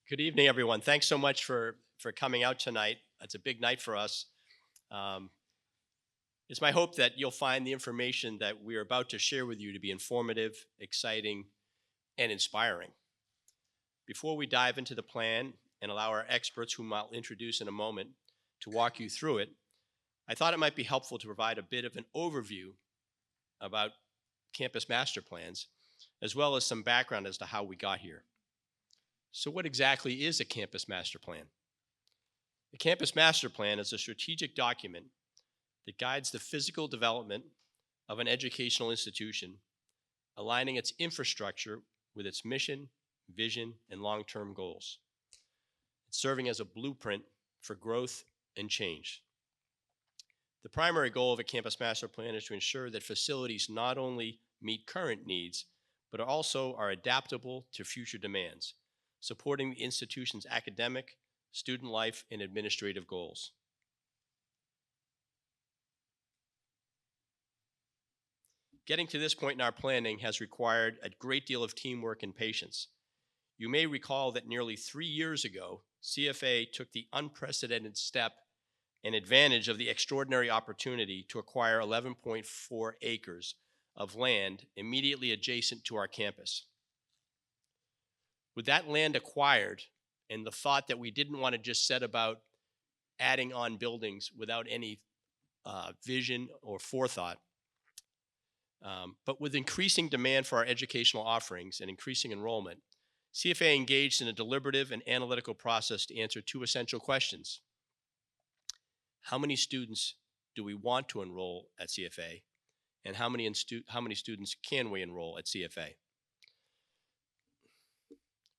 Good evening, everyone. Thanks so much for coming out tonight. It's a big night for us. Um, it's my hope that you'll find the information that we're about to share with you to be informative, exciting, and inspiring. Before we dive into the plan and allow our experts, whom I'll introduce in a moment, to walk you through it, I thought it might be helpful to provide a bit of an overview about campus master plans, as well as some background as to how we got here. So, what exactly is a campus master plan? The Campus Master Plan is a strategic document that guides the physical development of an educational institution, aligning its infrastructure with its mission, vision, and long term goals. It's serving as a blueprint for growth and change. The primary goal of a Campus Master Plan is to ensure that facilities not only meet current needs, but also are adaptable to future demands, supporting the institution's academic, student life, and administrative goals. Getting to this point in our planning has required a great deal of teamwork and patience. You may recall that nearly 3 years ago, CFA took the unprecedented step and advantage of the extraordinary opportunity to acquire 11.4 acres of land immediately adjacent to our campus. With that land acquired and the thought that we didn't want to just set about adding on buildings without any vision or forethought, but with increasing demand for our educational offerings and increasing enrollment, CFA engaged in a deliberative and analytical process to answer two essential questions. How many students do we want to enroll at CFA? And how many students can we enroll at CFA?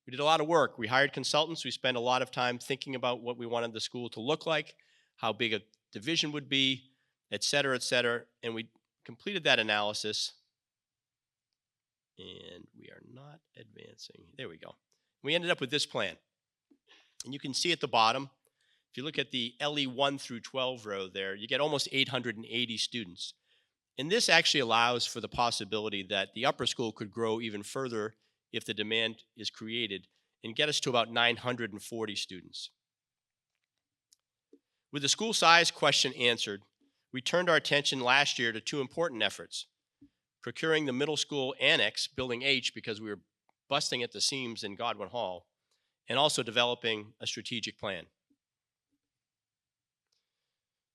We did a lot of work. We hired consultants. We spent a lot of time thinking about what we wanted the school to look like, how big a division would be, et cetera, et cetera. And we completed that analysis. And we are not advancing. There we go. We ended up with this plan. And you can see at the bottom, if you look at the LE 1 through 12 row there, you get almost 880 students. And this actually allows for the possibility that the upper school could grow even further if the demand is created and get us to about 940 students. With the school size question answered, we turned our attention last year to two important efforts: procuring the middle school annex, Building H, because we were busting at the seams in Godwin Hall, and also developing a strategic plan.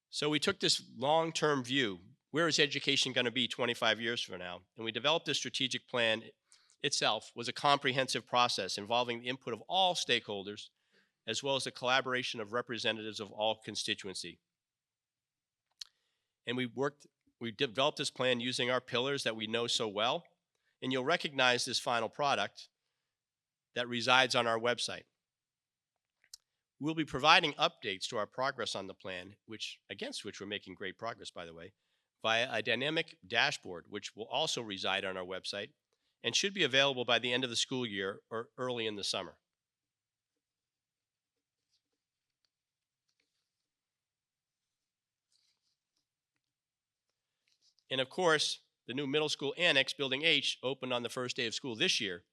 So we took this long-term view. Where is education going to be 25 years from now? And we developed this strategic plan. Itself was a comprehensive process involving the input of all stakeholders, as well as the collaboration of representatives of all constituency. And we developed this plan using our pillars that we know so well, and you'll recognize this final product that resides on our website. We'll be providing updates to our progress on the plan, against which we're making great progress, by the way, via a dynamic dashboard, which will also reside on our website and should be available by the end of the school year or early in the summer. And of course, the new middle school annex, Building H, opened on the first day of school this year.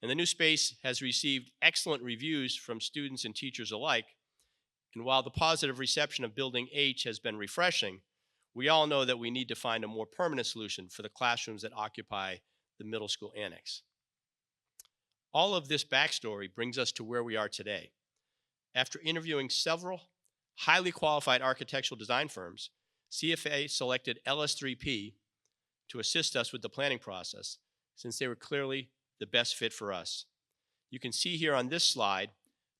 And the new space has received excellent reviews from students and teachers alike. And while the positive reception of Building H has been refreshing, we all know that we need to find a more permanent solution for the classrooms that occupy the middle school annex. All of this backstory brings us to where we are today. After interviewing several highly qualified architectural design firms, CFA selected LS3P to assist us with the planning process, since they were clearly the best fit for us. You can see here on this slide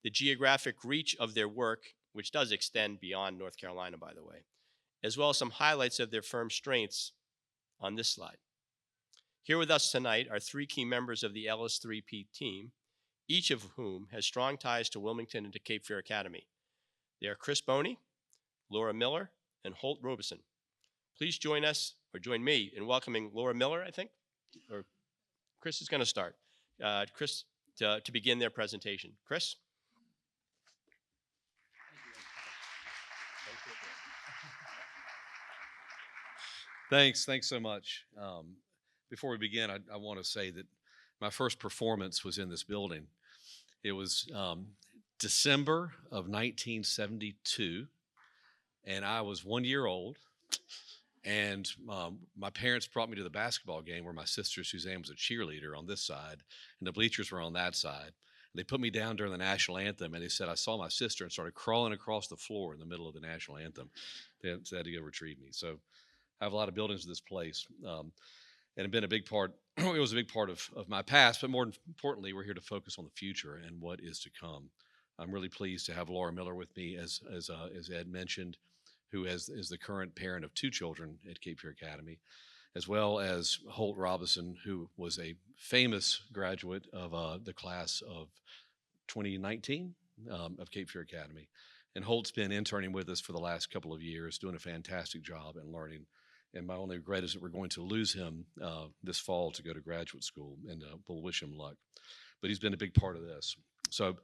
the geographic reach of their work, which does extend beyond North Carolina, by the way, as well as some highlights of their firm's strengths on this slide. Here with us tonight are three key members of the LS3P team, each of whom has strong ties to Wilmington and to Cape Fear Academy. They are Chris Boney, Laura Miller, and Holt Robeson. Please join us, or join me, in welcoming Laura Miller, I think, or Chris is going to start. Chris, to begin their presentation. Chris? Thanks so much. Before we begin, I want to say that my first performance was in this building. It was December of 1972, and I was 1 year old. And my parents brought me to the basketball game where my sister Suzanne was a cheerleader on this side, and the bleachers were on that side. They put me down during the national anthem, and they said I saw my sister and started crawling across the floor in the middle of the national anthem. They had to go retrieve me. So I have a lot of buildings of this place, and have been a big part. It was a big part of my past, but more importantly, we're here to focus on the future and what is to come. I'm really pleased to have Laura Miller with me, as Ed mentioned, who is the current parent of two children at Cape Fear Academy, as well as Holt Robinson, who was a famous graduate of the class of 2019 of Cape Fear Academy. And Holt's been interning with us for the last couple of years, doing a fantastic job and learning. And my only regret is that we're going to lose him this fall to go to graduate school, and we'll wish him luck. But he's been a big part of this. So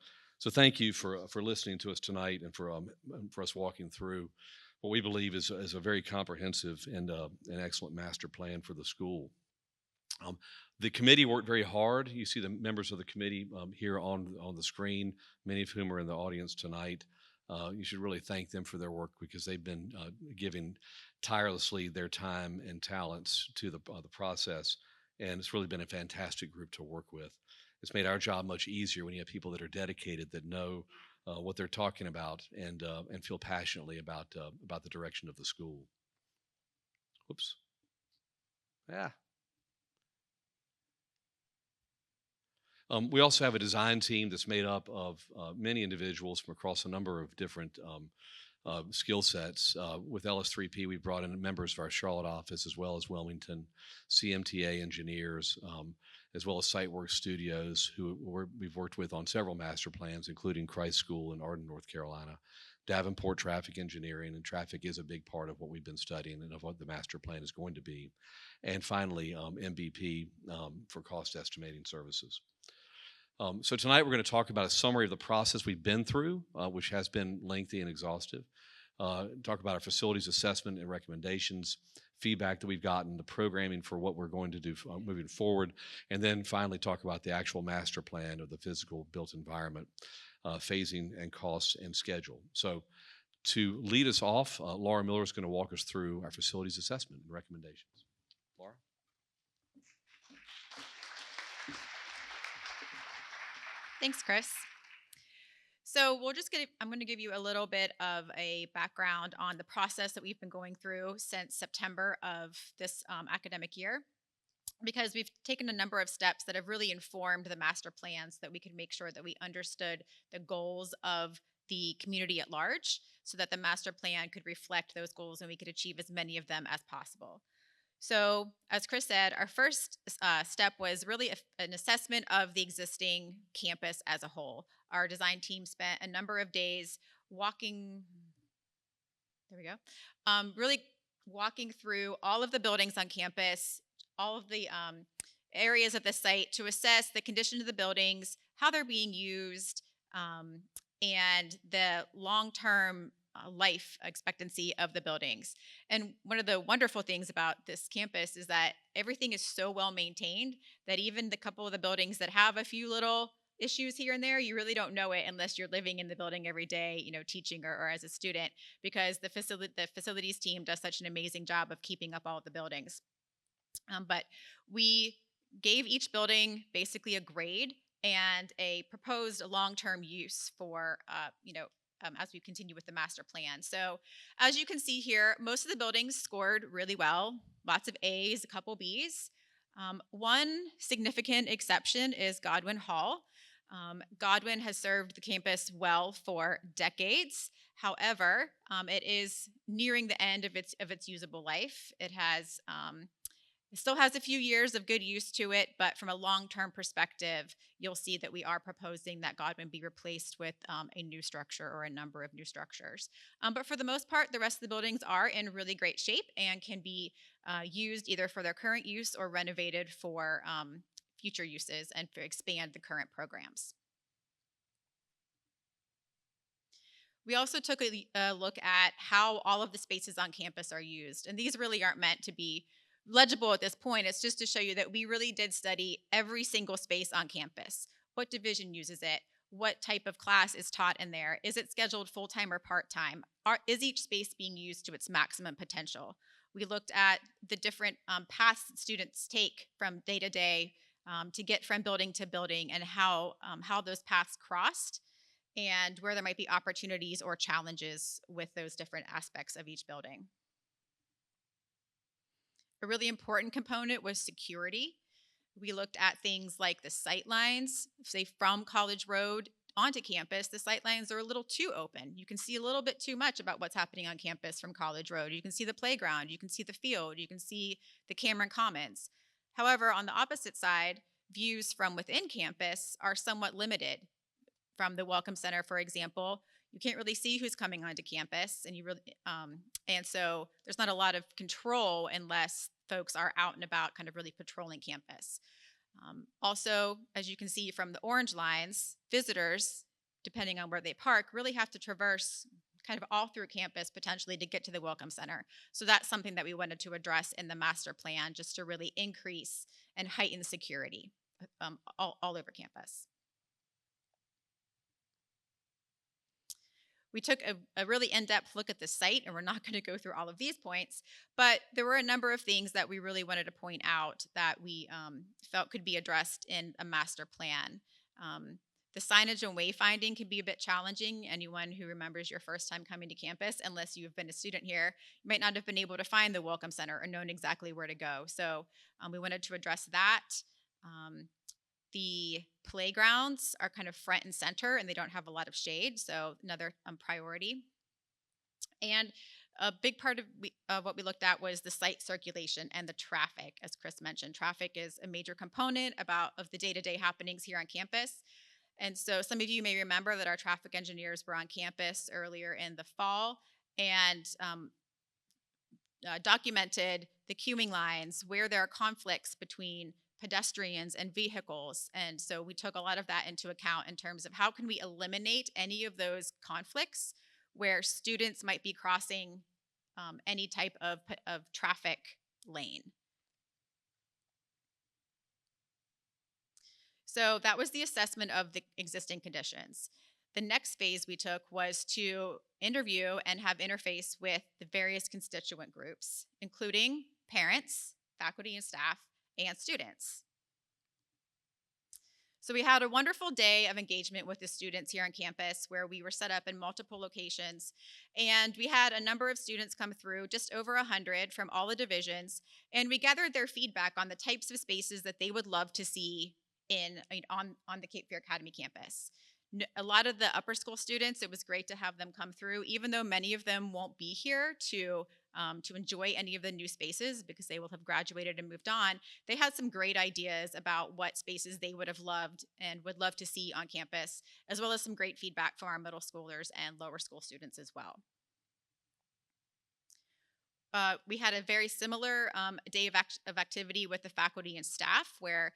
thank you for listening to us tonight and for us walking through what we believe is a very comprehensive and an excellent master plan for the school. The committee worked very hard. You see the members of the committee here on the screen, many of whom are in the audience tonight. You should really thank them for their work because they've been giving tirelessly their time and talents to the process, and it's really been a fantastic group to work with. It's made our job much easier when you have people that are dedicated, that know what they're talking about, and feel passionately about the direction of the school. Whoops. Yeah. We also have a design team that's made up of many individuals from across a number of different skill sets. With LS3P, we brought in members of our Charlotte office as well as Wilmington, CMTA engineers, as well as SiteWorks Studios, who we've worked with on several master plans, including Christ School in Arden, North Carolina, Davenport Traffic Engineering, and traffic is a big part of what we've been studying and of what the master plan is going to be. And finally, MVP for cost estimating services. So tonight we're going to talk about a summary of the process we've been through, which has been lengthy and exhaustive. Talk about our facilities assessment and recommendations, feedback that we've gotten, the programming for what we're going to do moving forward, and then finally talk about the actual master plan of the physical built environment, phasing and costs and schedule. So to lead us off, Laura Miller is going to walk us through our facilities assessment and recommendations. Laura? Thanks, Chris. So I'm going to give you a little bit of a background on the process that we've been going through since September of this academic year, because we've taken a number of steps that have really informed the master plan so that we could make sure that we understood the goals of the community at large so that the master plan could reflect those goals and we could achieve as many of them as possible. So, as Chris said, our first step was really an assessment of the existing campus as a whole. Our design team spent a number of days really walking through all of the buildings on campus, all of the areas of the site to assess the condition of the buildings, how they're being used, and the long-term life expectancy of the buildings. And one of the wonderful things about this campus is that everything is so well maintained that even the couple of the buildings that have a few little issues here and there, you really don't know it unless you're living in the building every day, teaching or as a student, because the facilities team does such an amazing job of keeping up all of the buildings. But we gave each building basically a grade and a proposed long-term use for, as we continue with the master plan. So as you can see here, most of the buildings scored really well, lots of A's, a couple B's. One significant exception is Godwin Hall. Godwin has served the campus well for decades. However, it is nearing the end of its usable life. It still has a few years of good use to it, but from a long-term perspective, you'll see that we are proposing that Godwin be replaced with a new structure or a number of new structures. But for the most part, the rest of the buildings are in really great shape and can be used either for their current use or renovated for future uses and to expand the current programs. We also took a look at how all of the spaces on campus are used, and these really aren't meant to be legible at this point. It's just to show you that we really did study every single space on campus. What division uses it? what type of class is taught in there. Is it scheduled full-time or part-time? Is each space being used to its maximum potential? We looked at the different paths that students take from day to day to get from building to building, and how those paths crossed, and where there might be opportunities or challenges with those different aspects of each building. A really important component was security. We looked at things like the sight lines, say from College Road onto campus. The sight lines are a little too open. You can see a little bit too much about what's happening on campus from College Road. You can see the playground, you can see the field, you can see the Cameron Commons. However, on the opposite side, views from within campus are somewhat limited. From the Welcome Center, for example, you can't really see who's coming onto campus, and so there's not a lot of control unless folks are out and about, kind of really patrolling campus. Also, as you can see from the orange lines, visitors, depending on where they park, really have to traverse kind of all through campus potentially to get to the Welcome Center. So that's something that we wanted to address in the master plan, just to really increase and heighten security all over campus. We took a really in-depth look at the site, and we're not going to go through all of these points, but there were a number of things that we really wanted to point out that we felt could be addressed in a master plan. The signage and wayfinding can be a bit challenging. Anyone who remembers your first time coming to campus, unless you've been a student here, you might not have been able to find the Welcome Center or known exactly where to go. So we wanted to address that. The playgrounds are kind of front and center, and they don't have a lot of shade, so another priority. And a big part of what we looked at was the site circulation and the traffic. As Chris mentioned, traffic is a major component of the day-to-day happenings here on campus. And so some of you may remember that our traffic engineers were on campus earlier in the fall and documented the queuing lines, where there are conflicts between pedestrians and vehicles. And so we took a lot of that into account in terms of how can we eliminate any of those conflicts where students might be crossing any type of traffic lane. So that was the assessment of the existing conditions. The next phase we took was to interview and have interface with the various constituent groups, including parents, faculty and staff, and students. So we had a wonderful day of engagement with the students here on campus, where we were set up in multiple locations, and we had a number of students come through, just over 100 from all the divisions, and we gathered their feedback on the types of spaces that they would love to see on the Cape Fear Academy campus. A lot of the upper school students, it was great to have them come through, even though many of them won't be here to enjoy any of the new spaces because they will have graduated and moved on. They had some great ideas about what spaces they would have loved and would love to see on campus, as well as some great feedback from our middle schoolers and lower school students as well. We had a very similar day of activity with the faculty and staff, where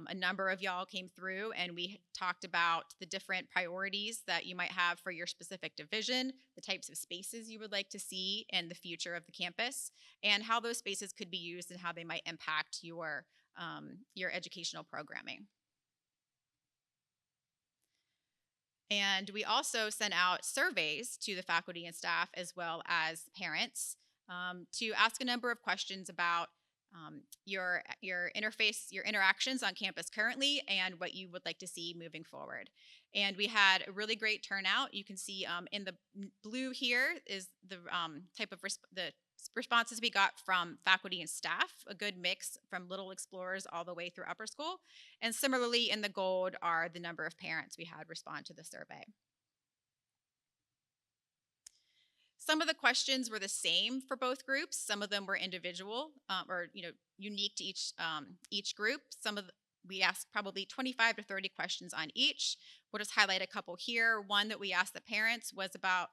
a number of y'all came through and we talked about the different priorities that you might have for your specific division, the types of spaces you would like to see in the future of the campus, and how those spaces could be used and how they might impact your educational programming. And we also sent out surveys to the faculty and staff, as well as parents, to ask a number of questions about your interactions on campus currently, and what you would like to see moving forward. And we had a really great turnout. You can see in the blue here is the type of the responses we got from faculty and staff, a good mix from little explorers all the way through upper school. And similarly, in the gold are the number of parents we had respond to the survey. Some of the questions were the same for both groups. Some of them were individual or unique to each group. We asked probably 25 to 30 questions on each. We'll just highlight a couple here. One that we asked the parents was about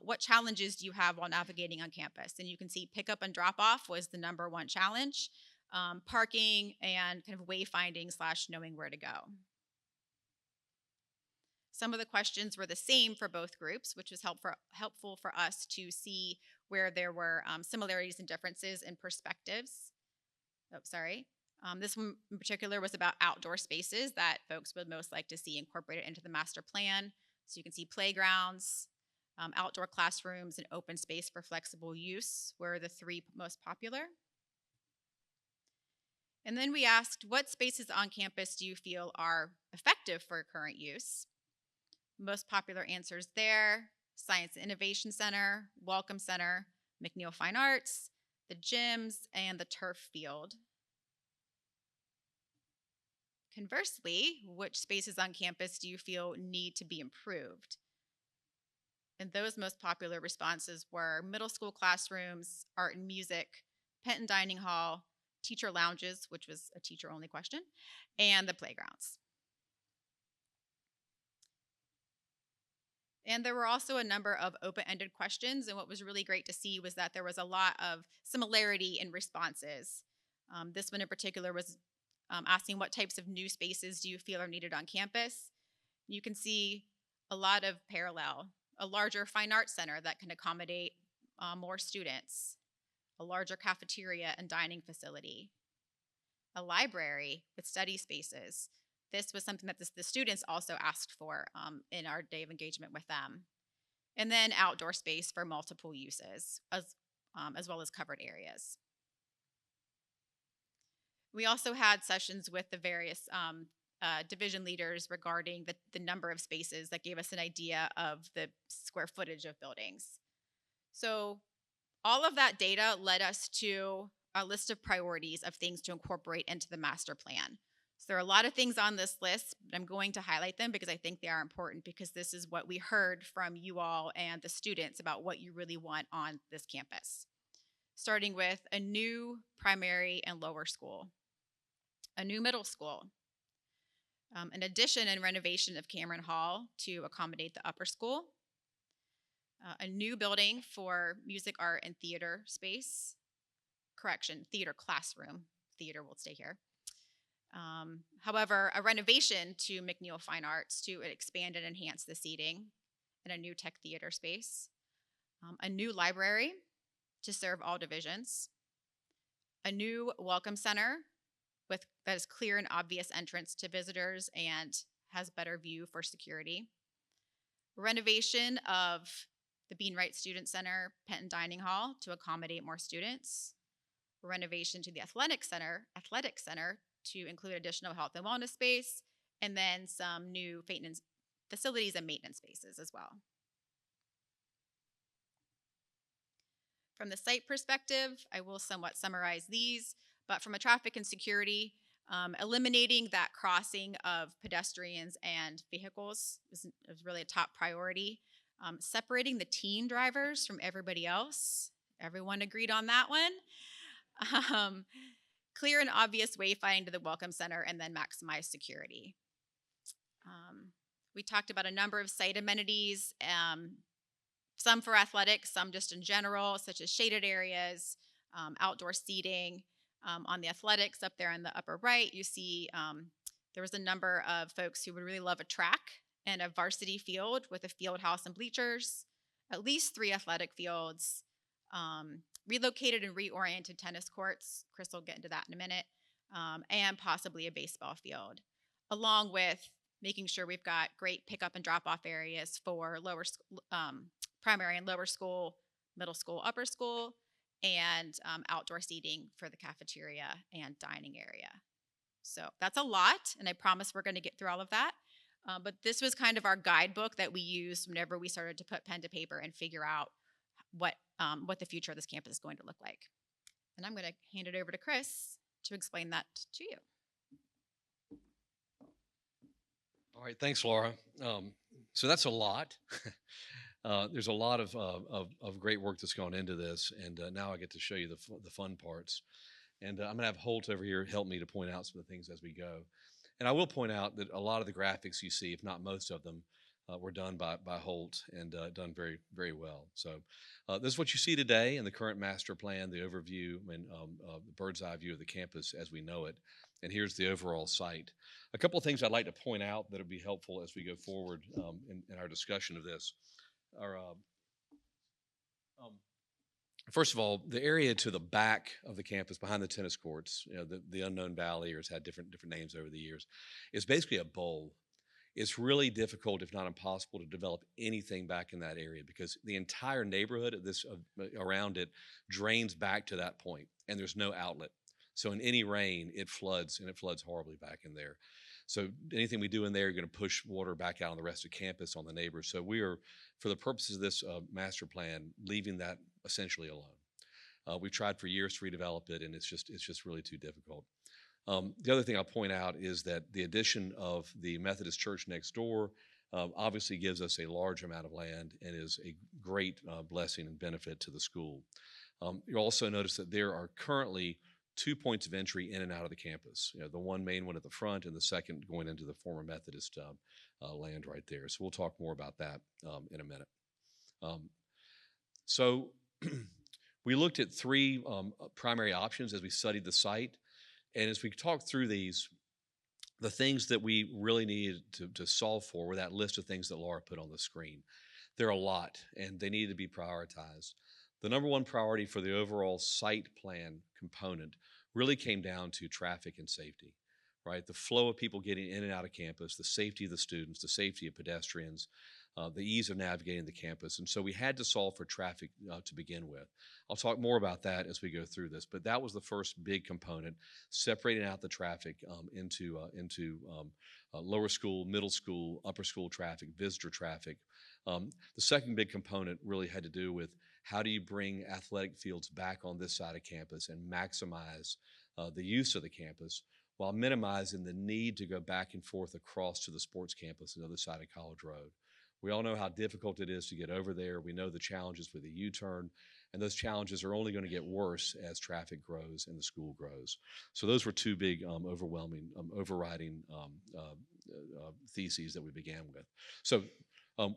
what challenges do you have while navigating on campus? And you can see pickup and drop off was the number one challenge. Parking and kind of wayfinding / knowing where to go. Some of the questions were the same for both groups, which was helpful for us to see where there were similarities and differences in perspectives. This one in particular was about outdoor spaces that folks would most like to see incorporated into the master plan. So you can see playgrounds, outdoor classrooms, and open space for flexible use were the three most popular. And then we asked, what spaces on campus do you feel are effective for current use? Most popular answers there: Science and Innovation Center, Welcome Center, McNeil Fine Arts, the gyms, and the turf field. Conversely, which spaces on campus do you feel need to be improved? And those most popular responses were middle school classrooms, art and music, Penton Dining Hall, teacher lounges, which was a teacher only question, and the playgrounds. And there were also a number of open ended questions. And what was really great to see was that there was a lot of similarity in responses. This one in particular was asking, what types of new spaces do you feel are needed on campus? You can see a lot of parallel: a larger fine arts center that can accommodate more students, a larger cafeteria and dining facility, a library with study spaces. This was something that the students also asked for in our day of engagement with them. And then outdoor space for multiple uses, as well as covered areas. We also had sessions with the various division leaders regarding the number of spaces that gave us an idea of the square footage of buildings. So all of that data led us to a list of priorities of things to incorporate into the master plan. So there are a lot of things on this list, but I'm going to highlight them because I think they are important, because this is what we heard from you all and the students about what you really want on this campus. Starting with a new primary and lower school, a new middle school, an addition and renovation of Cameron Hall to accommodate the upper school, a new building for music, art, and theater space. Correction, theater classroom. Theater will stay here. However, a renovation to McNeil Fine Arts to expand and enhance the seating, and a new tech theater space. A new library to serve all divisions. A new welcome center that is clear and obvious entrance to visitors and has better view for security. Renovation of the Bean Wright Student Center, Penton Dining Hall to accommodate more students. Renovation to the athletic center to include additional health and wellness space, and then some new facilities and maintenance spaces as well. From the site perspective, I will somewhat summarize these, but from a traffic and security, eliminating that crossing of pedestrians and vehicles was really a top priority. Separating the teen drivers from everybody else, everyone agreed on that one. Clear and obvious wayfinding to the Welcome Center, and then maximize security. We talked about a number of site amenities, some for athletics, some just in general, such as shaded areas, outdoor seating. On the athletics up there in the upper right, you see there was a number of folks who would really love a track and a varsity field with a field house and bleachers, at least 3 athletic fields, relocated and reoriented tennis courts. Chris will get into that in a minute, and possibly a baseball field, along with making sure we've got great pickup and drop-off areas for primary and lower school, middle school, upper school, and outdoor seating for the cafeteria and dining area. So that's a lot, and I promise we're going to get through all of that. But this was kind of our guidebook that we used whenever we started to put pen to paper and figure out what the future of this campus is going to look like. And I'm going to hand it over to Chris to explain that to you. All right, thanks, Laura. So that's a lot. There's a lot of great work that's gone into this, and now I get to show you the fun parts. And I'm going to have Holt over here help me to point out some of the things as we go. And I will point out that a lot of the graphics you see, if not most of them, were done by Holt and done very, very well. So this is what you see today in the current master plan, the overview and the bird's eye view of the campus as we know it. And here's the overall site. A couple of things I'd like to point out that would be helpful as we go forward in our discussion of this are First of all, the area to the back of the campus behind the tennis courts, the unknown valley, or it's had different names over the years, is basically a bowl. It's really difficult, if not impossible, to develop anything back in that area because the entire neighborhood of around it drains back to that point, and there's no outlet. So in any rain, it floods, and it floods horribly back in there. So anything we do in there, you're going to push water back out on the rest of campus on the neighbors. So we are, for the purposes of this master plan, leaving that essentially alone. We've tried for years to redevelop it, and it's just really too difficult. The other thing I'll point out is that the addition of the Methodist church next door obviously gives us a large amount of land and is a great blessing and benefit to the school. You'll also notice that there are currently 2 points of entry in and out of the campus. The one main one at the front and the second going into the former Methodist land right there. So we'll talk more about that in a minute. So we looked at three primary options as we studied the site. And as we talked through these, the things that we really needed to solve for were that list of things that Laura put on the screen. There are a lot, and they need to be prioritized. The number one priority for the overall site plan component really came down to traffic and safety, right? The flow of people getting in and out of campus, the safety of the students, the safety of pedestrians, the ease of navigating the campus. And so we had to solve for traffic to begin with. I'll talk more about that as we go through this, but that was the first big component, separating out the traffic into lower school, middle school, upper school traffic, visitor traffic. The second big component really had to do with how do you bring athletic fields back on this side of campus and maximize the use of the campus while minimizing the need to go back and forth across to the sports campus on the other side of College Road. We all know how difficult it is to get over there. We know the challenges with the U-turn, and those challenges are only going to get worse as traffic grows and the school grows. So those were two big, overriding theses that we began with. So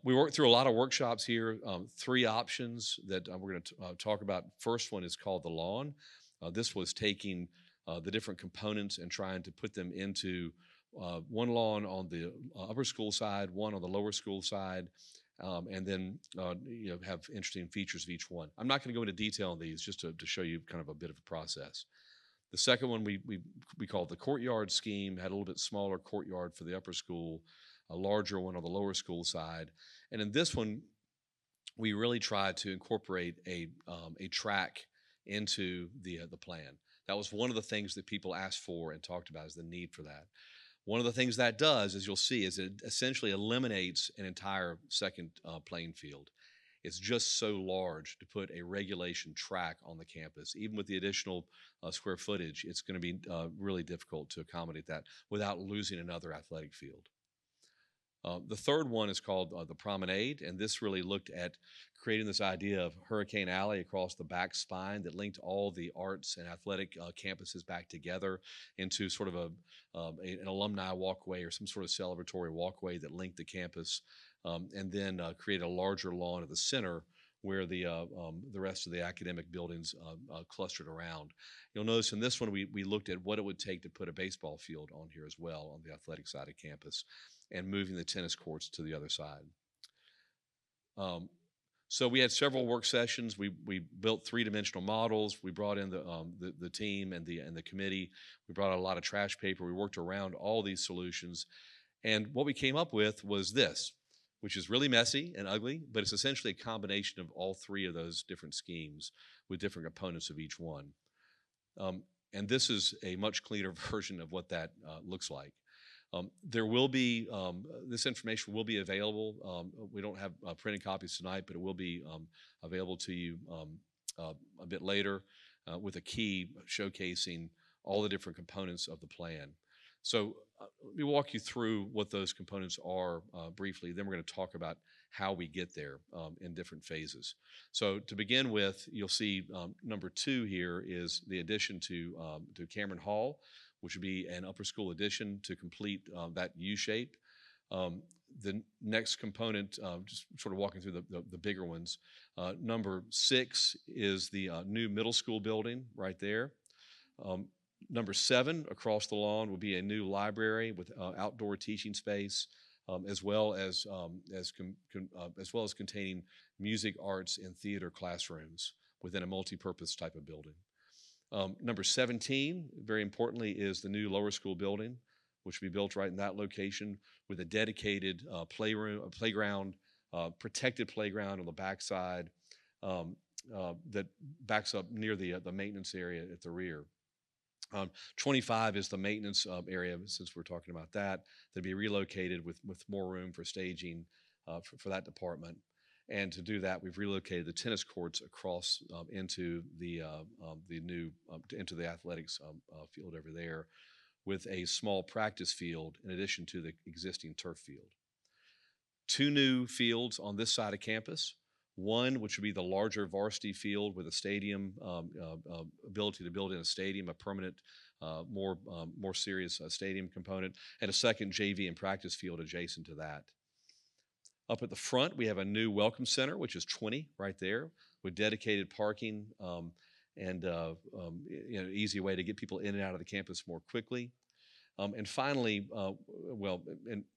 we worked through a lot of workshops here. Three options that we're going to talk about. First one is called the lawn. This was taking the different components and trying to put them into one lawn on the upper school side, one on the lower school side, and then have interesting features of each one. I'm not going to go into detail on these, just to show you kind of a bit of a process. The second one we called the courtyard scheme, had a little bit smaller courtyard for the upper school, a larger one on the lower school side. And in this one, we really tried to incorporate a track into the plan. That was one of the things that people asked for and talked about, is the need for that. One of the things that does, as you'll see, is it essentially eliminates an entire second playing field. It's just so large to put a regulation track on the campus. Even with the additional square footage, it's going to be really difficult to accommodate that without losing another athletic field. The third one is called the Promenade, and this really looked at creating this idea of Hurricane Alley across the back spine that linked all the arts and athletic campuses back together into sort of an alumni walkway or some sort of celebratory walkway that linked the campus, and then create a larger lawn at the center where the rest of the academic buildings clustered around. You'll notice in this one we looked at what it would take to put a baseball field on here as well on the athletic side of campus, and moving the tennis courts to the other side. So we had several work sessions. We built three-dimensional models. We brought in the team and the committee. We brought out a lot of trash paper. We worked around all these solutions, and what we came up with was this, which is really messy and ugly, but it's essentially a combination of all three of those different schemes with different components of each one. And this is a much cleaner version of what that looks like. There will be, this information will be available. We don't have printed copies tonight, but it will be available to you a bit later with a key showcasing all the different components of the plan. So let me walk you through what those components are briefly. Then we're going to talk about how we get there in different phases. So to begin with, you'll see number 2 here is the addition to Cameron Hall, which would be an upper school addition to complete that U shape. The next component, just sort of walking through the bigger ones, number 6 is the new middle school building right there. Number 7 across the lawn will be a new library with outdoor teaching space, as well as containing music, arts, and theater classrooms. within a multi-purpose type of building. Number 17, very importantly, is the new lower school building, which will be built right in that location with a dedicated playground, protected playground on the backside that backs up near the maintenance area at the rear. 25 is the maintenance area, since we're talking about that, that'd be relocated with more room for staging for that department. And to do that, we've relocated the tennis courts across into the new into the athletics field over there, with a small practice field in addition to the existing turf field. 2 new fields on this side of campus. One, which would be the larger varsity field with a stadium, ability to build in a stadium, a permanent, more serious stadium component, and a second JV and practice field adjacent to that. Up at the front, we have a new welcome center, which is 20 right there, with dedicated parking and easy way to get people in and out of the campus more quickly. And finally,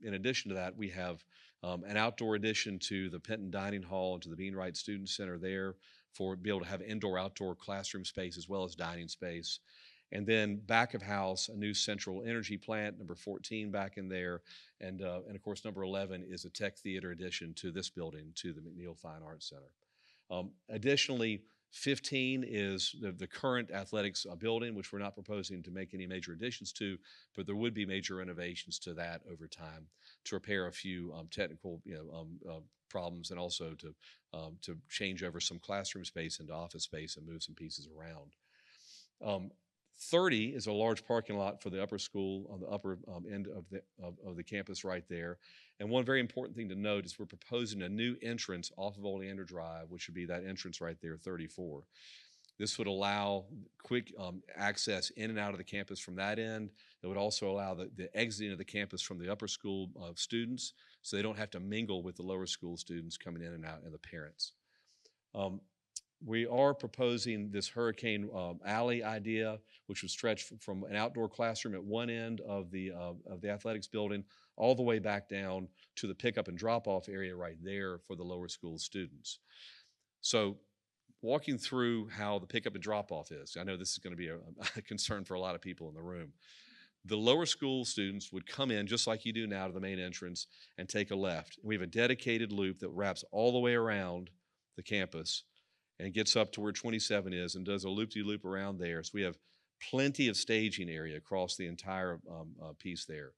in addition to that, we have an outdoor addition to the Penton Dining Hall and to the Beanwright Student Center there for be able to have indoor-outdoor classroom space as well as dining space. And then back of house, a new central energy plant, number 14 back in there. And of course, number 11 is a tech theater addition to this building, to the McNeil Fine Arts Center. Additionally, 15 is the current athletics building, which we're not proposing to make any major additions to, but there would be major renovations to that over time to repair a few technical problems, and also to change over some classroom space into office space and move some pieces around. 30 is a large parking lot for the upper school on the upper end of the campus right there. And one very important thing to note is we're proposing a new entrance off of Oleander Drive, which would be that entrance right there, 34. This would allow quick access in and out of the campus from that end. It would also allow the exiting of the campus from the upper school students, so they don't have to mingle with the lower school students coming in and out and the parents. We are proposing this Hurricane Alley idea, which would stretch from an outdoor classroom at one end of the athletics building all the way back down to the pickup and drop-off area right there for the lower school students. So walking through how the pickup and drop-off is, I know this is going to be a concern for a lot of people in the room. The lower school students would come in just like you do now to the main entrance and take a left. We have a dedicated loop that wraps all the way around the campus and gets up to where 27 is and does a loop-de-loop around there. So we have plenty of staging area across the entire piece there.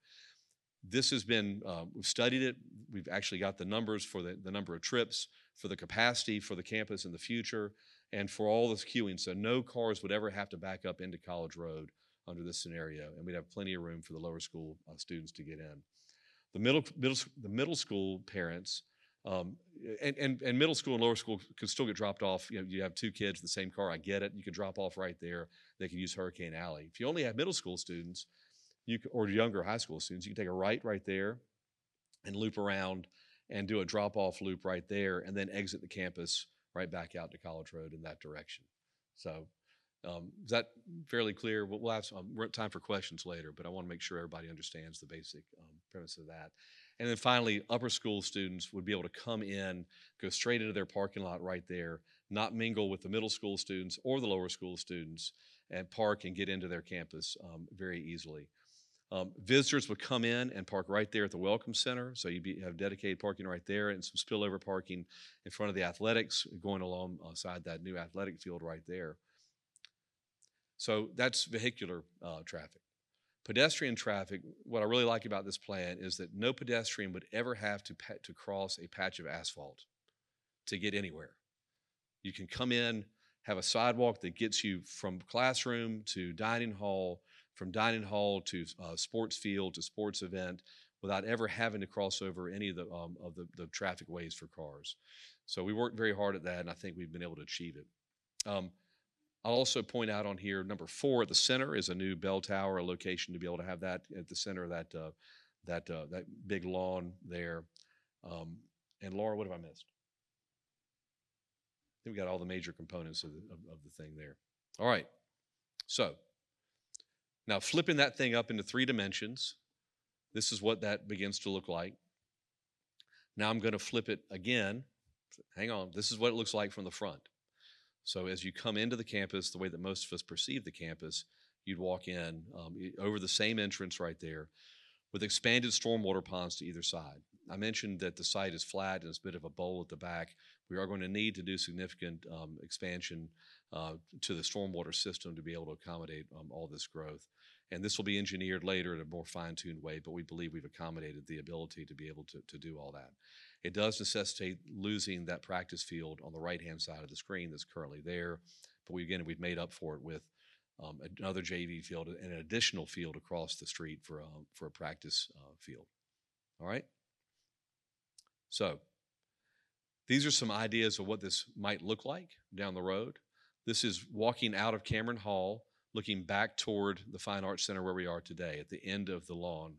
This has been, we've studied it. We've actually got the numbers for the number of trips, for the capacity for the campus in the future, and for all this queuing. So no cars would ever have to back up into College Road under this scenario, and we'd have plenty of room for the lower school students to get in. The middle school parents, and middle school and lower school could still get dropped off. You have 2 kids in the same car. I get it. You can drop off right there. They can use Hurricane Alley. If you only have middle school students, or younger high school students, you can take a right there and loop around and do a drop-off loop right there, and then exit the campus right back out to College Road in that direction. So is that fairly clear? We'll have some time for questions later, but I want to make sure everybody understands the basic premise of that. And then finally, upper school students would be able to come in, go straight into their parking lot right there, not mingle with the middle school students or the lower school students, and park and get into their campus very easily. Visitors would come in and park right there at the Welcome Center, so you have dedicated parking right there and some spillover parking in front of the athletics going alongside that new athletic field right there. So that's vehicular traffic. Pedestrian traffic, what I really like about this plan is that no pedestrian would ever have to cross a patch of asphalt to get anywhere. You can come in, have a sidewalk that gets you from classroom to dining hall, from dining hall to sports field to sports event, without ever having to cross over any of the traffic ways for cars. So we worked very hard at that, and I think we've been able to achieve it. I'll also point out on here, number 4 at the center is a new bell tower, a location to be able to have that at the center of that big lawn there. And Laura, what have I missed? I think we got all the major components of the thing there. All right, so now flipping that thing up into 3 dimensions, this is what that begins to look like. Now I'm going to flip it again. Hang on, this is what it looks like from the front. So as you come into the campus, the way that most of us perceive the campus, you'd walk in over the same entrance right there with expanded stormwater ponds to either side. I mentioned that the site is flat and it's a bit of a bowl at the back. We are going to need to do significant expansion to the stormwater system to be able to accommodate all this growth. And this will be engineered later in a more fine-tuned way, but we believe we've accommodated the ability to be able to do all that. It does necessitate losing that practice field on the right-hand side of the screen that's currently there, but we've made up for it with another JV field and an additional field across the street for a practice field. All right? So these are some ideas of what this might look like down the road. This is walking out of Cameron Hall, looking back toward the Fine Arts Center where we are today at the end of the lawn.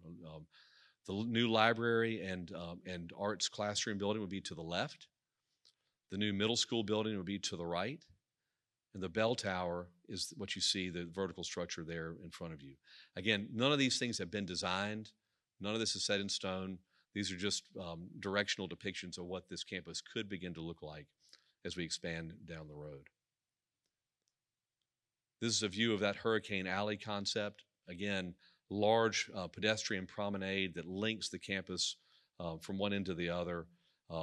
The new library and arts classroom building would be to the left. The new middle school building would be to the right. And the bell tower is what you see, the vertical structure there in front of you. Again, none of these things have been designed. None of this is set in stone. These are just directional depictions of what this campus could begin to look like as we expand down the road. This is a view of that Hurricane Alley concept. Again, large pedestrian promenade that links the campus from one end to the other,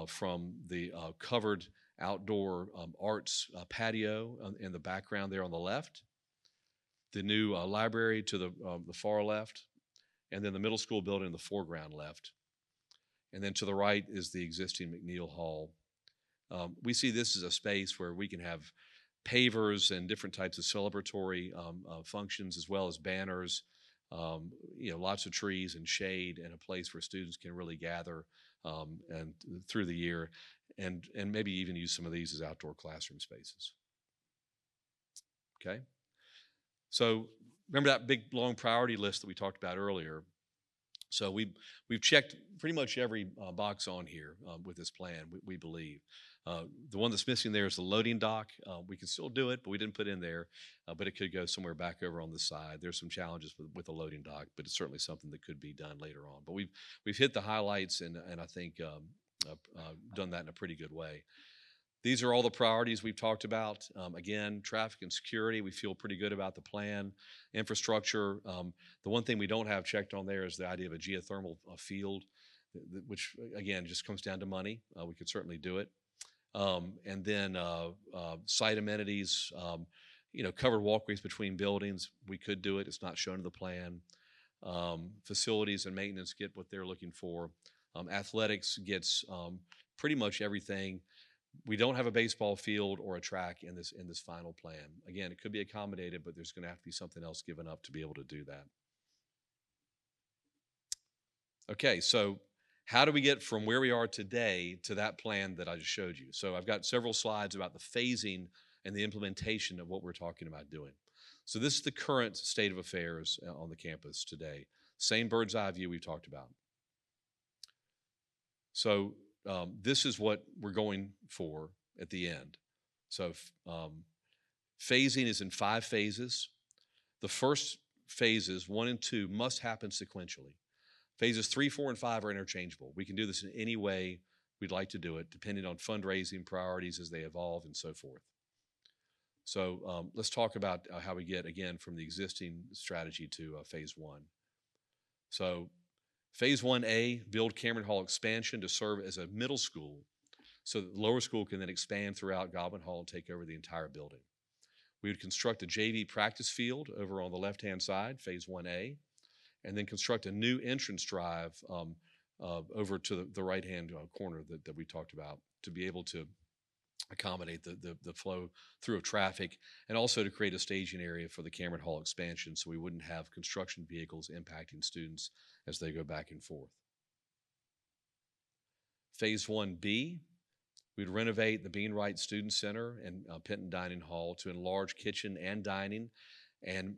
from the covered outdoor arts patio in the background there on the left, the new library to the far left, and then the middle school building in the foreground left. And then to the right is the existing McNeil Hall. We see this as a space where we can have pavers and different types of celebratory functions, as well as banners, lots of trees and shade, and a place where students can really gather and through the year, and maybe even use some of these as outdoor classroom spaces. Okay, so remember that big long priority list that we talked about earlier. So we've checked pretty much every box on here with this plan, we believe. The one that's missing there is the loading dock. We can still do it, but we didn't put in there, but it could go somewhere back over on the side. There's some challenges with the loading dock, but it's certainly something that could be done later on. But we've hit the highlights and I think done that in a pretty good way. These are all the priorities we've talked about. Again, traffic and security, we feel pretty good about the plan. Infrastructure, the one thing we don't have checked on there is the idea of a geothermal field, which again just comes down to money. We could certainly do it. And then site amenities, covered walkways between buildings, we could do it. It's not shown in the plan. Facilities and maintenance get what they're looking for. Athletics gets pretty much everything. We don't have a baseball field or a track in this final plan. Again, it could be accommodated, but there's going to have to be something else given up to be able to do that. Okay, so how do we get from where we are today to that plan that I just showed you? So I've got several slides about the phasing and the implementation of what we're talking about doing. So this is the current state of affairs on the campus today. Same bird's eye view we've talked about. So this is what we're going for at the end. So phasing is in 5 phases. The first phases, 1 and 2, must happen sequentially. Phases 3, 4, and 5 are interchangeable. We can do this in any way we'd like to do it, depending on fundraising priorities as they evolve and so forth. So let's talk about how we get, again, from the existing strategy to phase 1. So phase 1A, build Cameron Hall expansion to serve as a middle school so that the lower school can then expand throughout Goblin Hall and take over the entire building. We would construct a JV practice field over on the left-hand side, phase 1A, and then construct a new entrance drive over to the right-hand corner that we talked about to be able to accommodate the flow through of traffic, and also to create a staging area for the Cameron Hall expansion so we wouldn't have construction vehicles impacting students as they go back and forth. Phase 1B, we'd renovate the Beanwright Student Center and Penton Dining Hall to enlarge kitchen and dining, and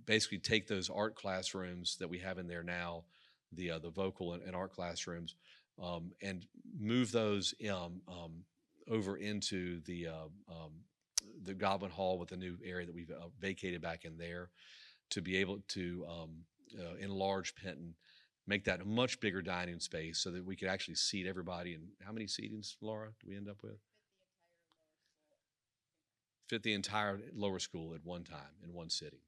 basically take those art classrooms that we have in there now, the vocal and art classrooms, and move those over into the Goblin Hall with the new area that we've vacated back in there to be able to enlarge Penton, make that a much bigger dining space so that we could actually seat everybody. And how many seatings, Laura, do we end up with? fit the entire lower school at one time in one sitting.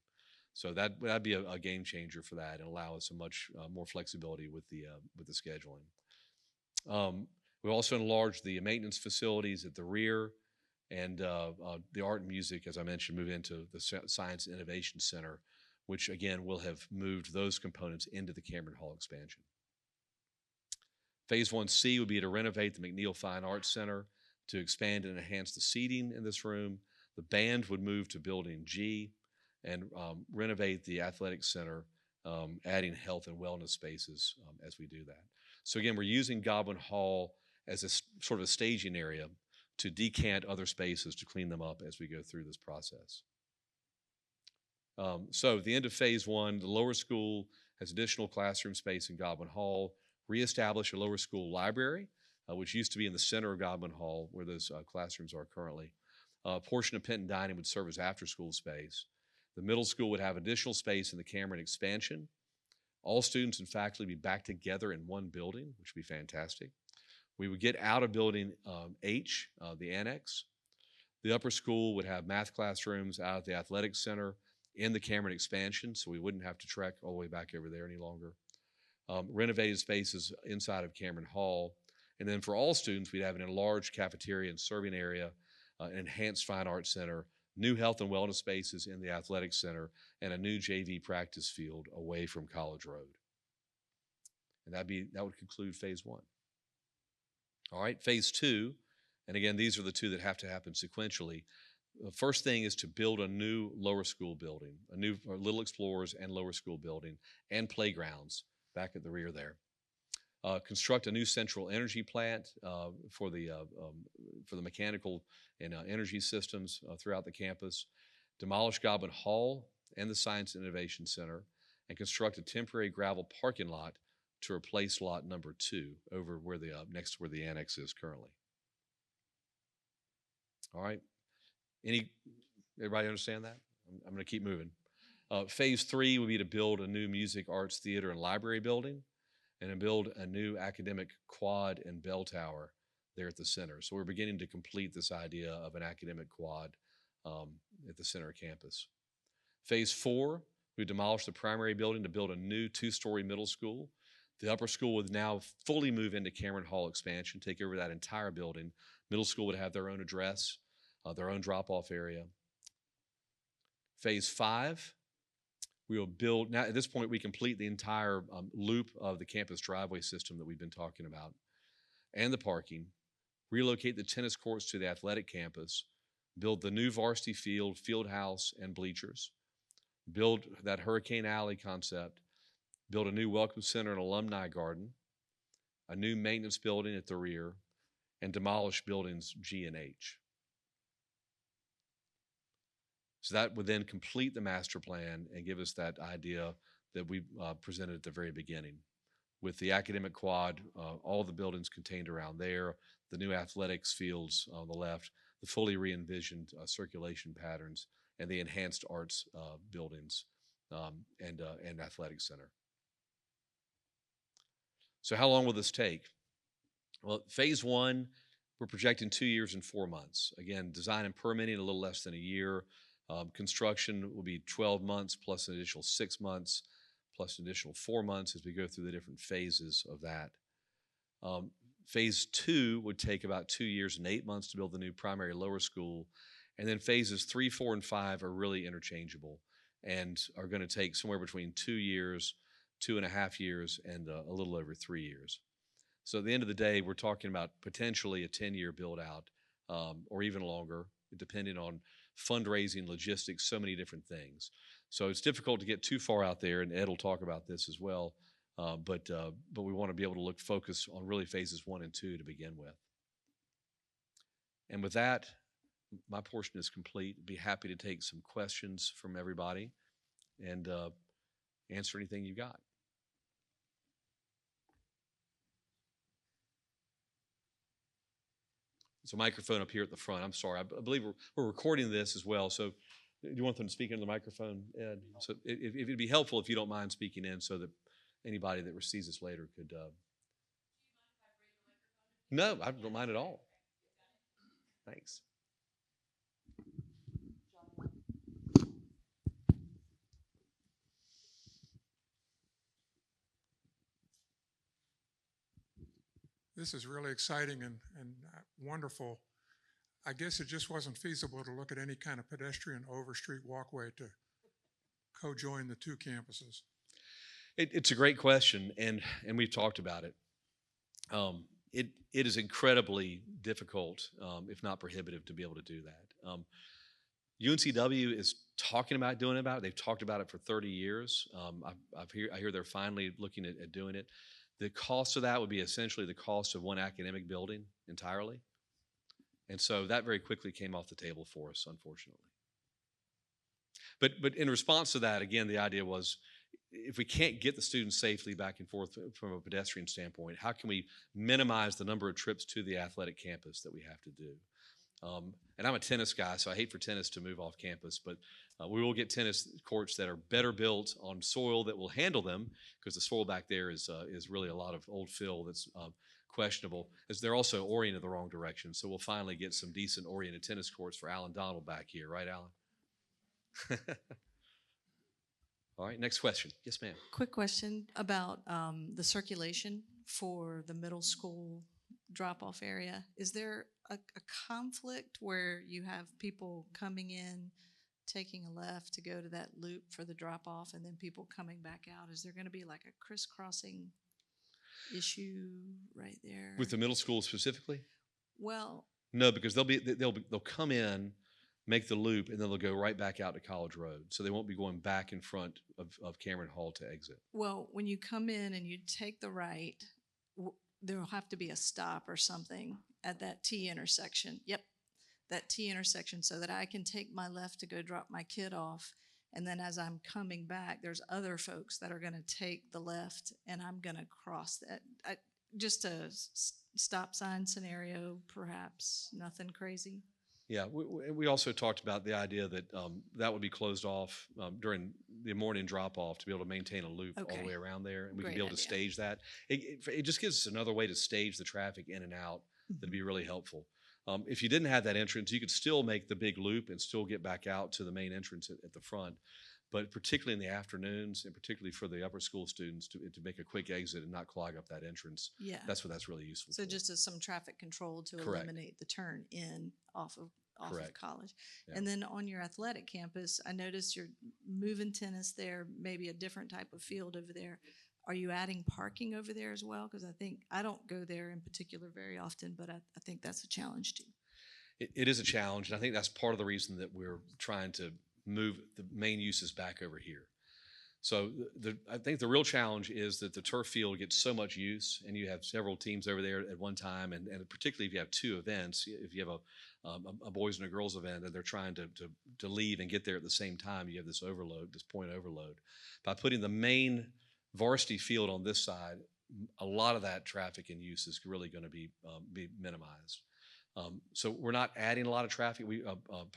So that'd be a game changer for that and allow us a much more flexibility with the scheduling. We also enlarged the maintenance facilities at the rear, and the art and music, as I mentioned, move into the Science and Innovation Center, which again will have moved those components into the Cameron Hall expansion. Phase 1C would be to renovate the McNeil Fine Arts Center to expand and enhance the seating in this room. The band would move to Building G and renovate the athletic center, adding health and wellness spaces as we do that. So again, we're using Goblin Hall as a sort of a staging area to decant other spaces to clean them up as we go through this process. So at the end of phase 1, the lower school has additional classroom space in Goblin Hall, reestablish a lower school library, which used to be in the center of Goblin Hall where those classrooms are currently. A portion of Penton Dining would serve as after-school space. The middle school would have additional space in the Cameron expansion. All students and faculty would be back together in one building, which would be fantastic. We would get out of Building H, the annex. The upper school would have math classrooms out at the athletic center in the Cameron expansion, so we wouldn't have to trek all the way back over there any longer. Renovated spaces inside of Cameron Hall. And then for all students, we'd have an enlarged cafeteria and serving area, an enhanced fine arts center, new health and wellness spaces in the athletic center, and a new JV practice field away from College Road. And that would conclude phase 1. All right, phase 2, and again, these are the two that have to happen sequentially. The first thing is to build a new lower school building, a new Little Explorers and lower school building, and playgrounds back at the rear there. Construct a new central energy plant for the mechanical and energy systems throughout the campus. Demolish Goblin Hall and the Science and Innovation Center, and construct a temporary gravel parking lot to replace lot number 2 over where the next to where the annex is currently. All right. Everybody understand that? I'm going to keep moving. Phase 3 would be to build a new music, arts, theater, and library building, and to build a new academic quad and bell tower there at the center. So we're beginning to complete this idea of an academic quad at the center campus. Phase 4, we demolish the primary building to build a new 2-story middle school. The upper school would now fully move into Cameron Hall expansion, take over that entire building. Middle school would have their own address, their own drop-off area. Phase 5, we will build, now at this point we complete the entire loop of the campus driveway system that we've been talking about, and the parking, relocate the tennis courts to the athletic campus, build the new varsity field house, and bleachers, build that Hurricane Alley concept, build a new welcome center and alumni garden, a new maintenance building at the rear, and demolish buildings G and H. So that would then complete the master plan and give us that idea that we presented at the very beginning. With the academic quad, all the buildings contained around there, the new athletics fields on the left, the fully re-envisioned circulation patterns, and the enhanced arts buildings and athletic center. So how long will this take? Well, phase 1, we're projecting 2 years and 4 months. Again, design and permitting a little less than a year. Construction will be 12 months plus an additional 6 months plus an additional 4 months as we go through the different phases of that. Phase 2 would take about 2 years and 8 months to build the new primary lower school. And then phases 3, 4, and 5 are really interchangeable and are going to take somewhere between 2 years, 2.5 years, and a little over 3 years. So at the end of the day, we're talking about potentially a 10-year build out or even longer, depending on fundraising, logistics, so many different things. So it's difficult to get too far out there, and Ed will talk about this as well. But we want to be able to focus on really phases 1 and 2 to begin with. And with that, my portion is complete. Be happy to take some questions from everybody and answer anything you got. There's a microphone up here at the front. I'm sorry. I believe we're recording this as well. So do you want them to speak into the microphone, Ed? So it'd be helpful if you don't mind speaking in so that anybody that receives this later could. No, I don't mind at all. Thanks. This is really exciting and wonderful. I guess it just wasn't feasible to look at any kind of pedestrian over-street walkway to co-join the two campuses. It's a great question, and we've talked about it. It is incredibly difficult, if not prohibitive, to be able to do that. UNCW is talking about doing about it. They've talked about it for 30 years. I hear they're finally looking at doing it. The cost of that would be essentially the cost of one academic building entirely. And so that very quickly came off the table for us, unfortunately. But in response to that, again, the idea was, if we can't get the students safely back and forth from a pedestrian standpoint, how can we minimize the number of trips to the athletic campus that we have to do? And I'm a tennis guy, so I hate for tennis to move off campus, but we will get tennis courts that are better built on soil that will handle them, because the soil back there is really a lot of old fill that's questionable, as they're also oriented the wrong direction. So we'll finally get some decent oriented tennis courts for Alan Donald back here, right, Alan? All right, next question. Yes, ma'am. Quick question about the circulation for the middle school drop-off area. Is there a conflict where you have people coming in, taking a left to go to that loop for the drop-off, and then people coming back out? Is there going to be like a crisscrossing issue right there? With the middle school specifically? Well, No, because they'll come in, make the loop, and then they'll go right back out to College Road. So they won't be going back in front of Cameron Hall to exit. well, when you come in and you take the right, there'll have to be a stop or something at that T intersection. Yep, that T intersection, so that I can take my left to go drop my kid off. And then as I'm coming back, there's other folks that are going to take the left, and I'm going to cross that. Just a stop sign scenario, perhaps, nothing crazy. Yeah, we also talked about the idea that that would be closed off during the morning drop-off to be able to maintain a loop all Okay. the way around there, and we can Great be able to idea. stage that. It just gives us another way to stage the traffic in and out that'd be really helpful. If you didn't have that entrance, you could still make the big loop and still get back out to the main entrance at the front. But particularly in the afternoons, and particularly for the upper school students to make a quick exit and not clog up that entrance, Yeah. that's what that's really useful So for. just as some traffic control to Correct. eliminate the turn in off of Correct. college. Yeah. And then on your athletic campus, I noticed you're moving tennis there, maybe a different type of field over there. Are you adding parking over there as well? Because I don't go there in particular very often, but I think that's a challenge too. It is a challenge, and I think that's part of the reason that we're trying to move the main uses back over here. So I think the real challenge is that the turf field gets so much use, and you have several teams over there at one time, and particularly if you have two events, if you have a boys and a girls event, and they're trying to leave and get there at the same time, you have this overload, this point overload. By putting the main varsity field on this side, a lot of that traffic and use is really going to be minimized. So we're not adding a lot of traffic.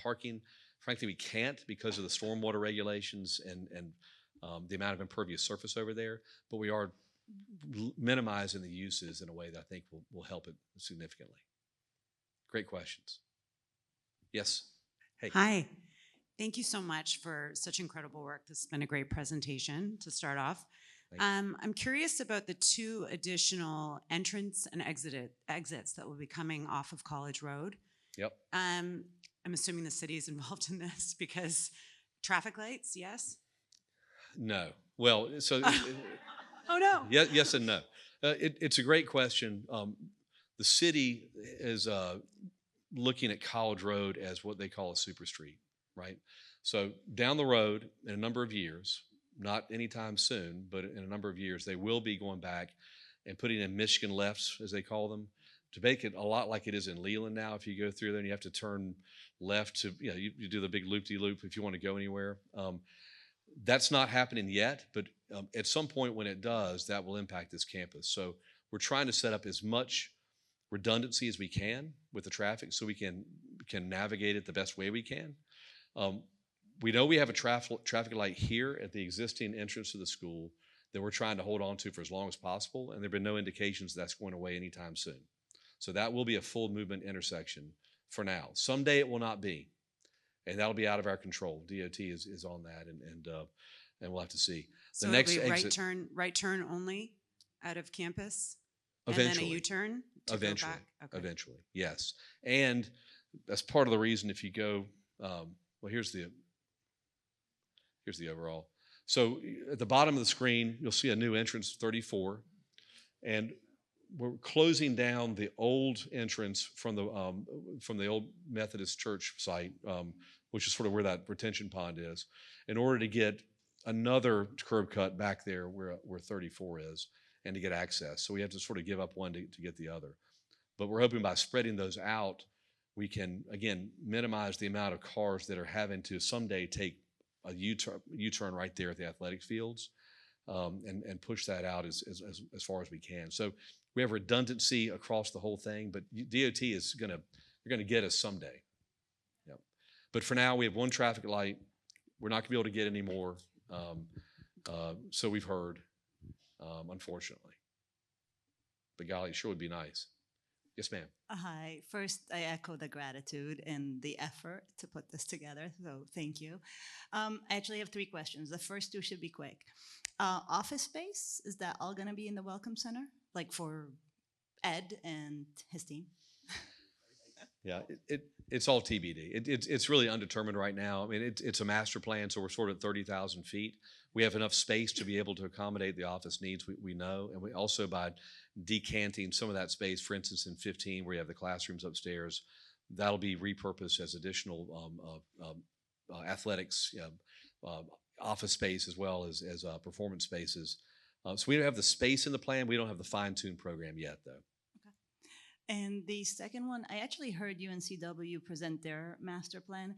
Parking, frankly, we can't because of the stormwater regulations and the amount of impervious surface over there, but we are minimizing the uses in a way that I think will help it significantly. Great questions. Yes. Hey. Hi. Thank you so much for such incredible work. This has been a great presentation to start off. I'm curious about the two additional entrance and exits that will be coming off of College Road. Yep. I'm assuming the city is involved in this because traffic lights, yes? No. Well, so Oh no. yes and no. It's a great question. The city is looking at College Road as what they call a super street, right? So down the road in a number of years, not anytime soon, but in a number of years, they will be going back and putting in Michigan lefts, as they call them, to make it a lot like it is in Leland now. If you go through there and you have to turn left to, you do the big loop-de-loop if you want to go anywhere. That's not happening yet, but at some point when it does, that will impact this campus. So we're trying to set up as much redundancy as we can with the traffic so we can navigate it the best way we can. We know we have a traffic light here at the existing entrance to the school that we're trying to hold on to for as long as possible, and there have been no indications that's going away anytime soon. So that will be a full movement intersection for now. Someday it will not be, and that'll be out of our control. DOT is on that, and we'll have to see. So The next it'll be exit, right turn only out of campus? eventually. And then a U-turn? to go Eventually, back? Okay. eventually, yes. And that's part of the reason if you go, well, here's the overall. So at the bottom of the screen, you'll see a new entrance 34. And we're closing down the old entrance from the old Methodist church site, which is sort of where that retention pond is, in order to get another curb cut back there where 34 is, and to get access. So we have to sort of give up one to get the other. But we're hoping by spreading those out, we can, again, minimize the amount of cars that are having to someday take a U-turn right there at the athletic fields, and push that out as far as we can. So we have redundancy across the whole thing, but DOT is they're gonna get us someday. Yep. But for now, we have one traffic light. We're not gonna be able to get any more. So we've heard, unfortunately. But golly, it sure would be nice. Yes, ma'am. Hi. First, I echo the gratitude and the effort to put this together. So thank you. I actually have 3 questions. The first 2 should be quick. Office space, is that all going to be in the Welcome Center? Like for Ed and his team? Yeah, it's all TBD. It's really undetermined right now. I mean, it's a master plan, so we're sort of at 30,000 feet. We have enough space to be able to accommodate the office needs, we know. And we also, by decanting some of that space, for instance, in 15, where you have the classrooms upstairs, that'll be repurposed as additional athletics, office space, as well as performance spaces. So we don't have the space in the plan. We don't have the fine-tuned program yet, though. And the second one, I actually heard UNCW present their master plan.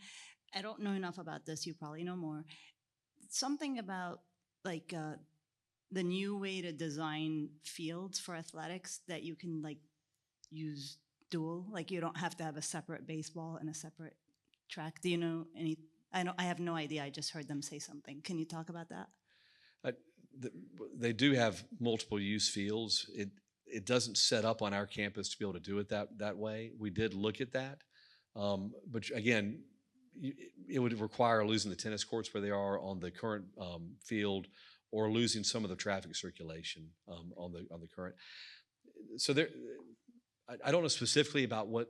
I don't know enough about this. You probably know more. Something about like the new way to design fields for athletics that you can like use dual, like you don't have to have a separate baseball and a separate track. Do you know any? I have no idea. I just heard them say something. Can you talk about that? They do have multiple use fields. It doesn't set up on our campus to be able to do it that way. We did look at that, but again, it would require losing the tennis courts where they are on the current field, or losing some of the traffic circulation on the current. So there, I don't know specifically about what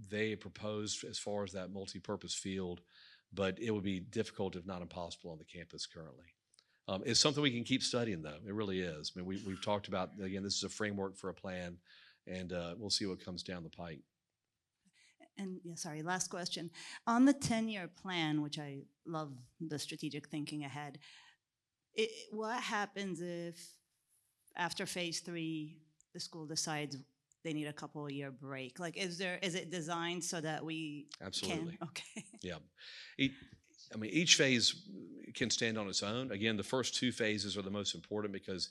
they proposed as far as that multi-purpose field, but it would be difficult, if not impossible, on the campus currently. It's something we can keep studying, though. It really is. I mean, we've talked about, again, this is a framework for a plan, and we'll see what comes down the pike. And yeah, sorry, last question. On the 10-year plan, which I love the strategic thinking ahead, what happens if after phase 3, the school decides they need a couple of year break? Like, is it designed so that we Absolutely. can? Okay. Yeah. I mean, each phase can stand on its own. Again, the first 2 phases are the most important because